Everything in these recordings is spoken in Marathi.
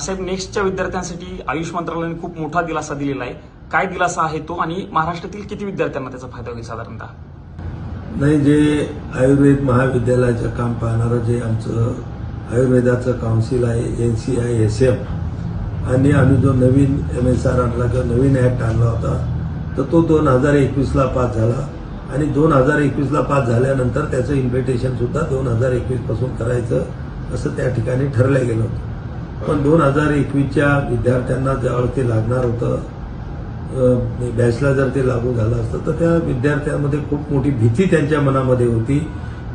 साहेब, नेक्स्टच्या विद्यार्थ्यांसाठी आयुष मंत्रालयाने खूप मोठा दिलासा दिलेला आहे. काय दिलासा आहे तो आणि महाराष्ट्रातील किती विद्यार्थ्यांना त्याचा फायदा होईल साधारणतः? नाही, जे आयुर्वेद महाविद्यालयाचं काम पाहणारं जे आमचं आयुर्वेदाचं काउन्सिल आहे NCI-SM आणि आम्ही जो नवीन MSR आणला किंवा नवीन ऍक्ट आणला होता तर तो 2021ला पास झाला आणि 2021ला पास झाल्यानंतर त्याचं इन्व्हिटेशन सुद्धा 2021 पासून करायचं असं त्या ठिकाणी ठरलं गेलं होतं. पण 2021च्या विद्यार्थ्यांना ज्यावेळेस ते लागणार होतं, बॅचला जर ते लागू झालं असतं तर त्या विद्यार्थ्यांमध्ये खूप मोठी भीती त्यांच्या मनामध्ये होती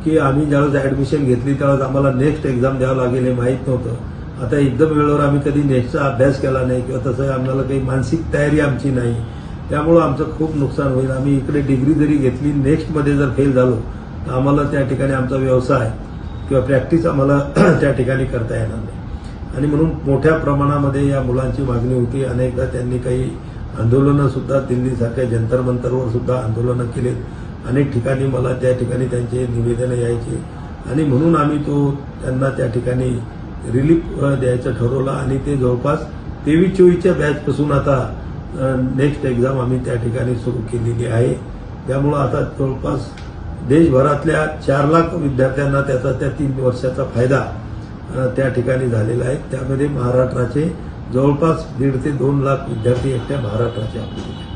की आम्ही ज्यावेळेस ऍडमिशन घेतली त्यावेळेस आम्हाला नेक्स्ट एक्झाम द्यावं लागेल हे माहीत नव्हतं. आता एकदम वेळेवर आम्ही कधी नेक्स्टचा अभ्यास केला नाही किंवा तसं आम्हाला काही मानसिक तयारी आमची नाही, त्यामुळं आमचं खूप नुकसान होईल. आम्ही इकडे डिग्री जरी घेतली, नेक्स्टमध्ये जर फेल झालो तर आम्हाला त्या ठिकाणी आमचा व्यवसाय किंवा प्रॅक्टिस आम्हाला त्या ठिकाणी करता येणार नाही. आणि म्हणून मोठ्या प्रमाणामध्ये या मुलांची मागणी होती. अनेकदा त्यांनी काही आंदोलनं सुद्धा दिल्लीसारख्या जंतर मंतरवर सुद्धा आंदोलनं केलीत. अनेक ठिकाणी मला त्या ठिकाणी त्यांचे निवेदनं यायचे आणि म्हणून आम्ही त्यांना त्या ठिकाणी रिलीफ द्यायचं ठरवलं आणि ते जवळपास 23-24च्या बॅचपासून आता नेक्स्ट एक्झाम आम्ही त्या ठिकाणी सुरू केलेली आहे. त्यामुळं आता जवळपास देशभरातल्या 4 लाख विद्यार्थ्यांना त्याचा त्या 3 वर्षाचा फायदा त्या ठिकाणी झालेला आहे. त्यामध्ये महाराष्ट्राचे जवळपास 1.5 ते 2 लाख विद्यार्थी एकट्या महाराष्ट्राचे आपले.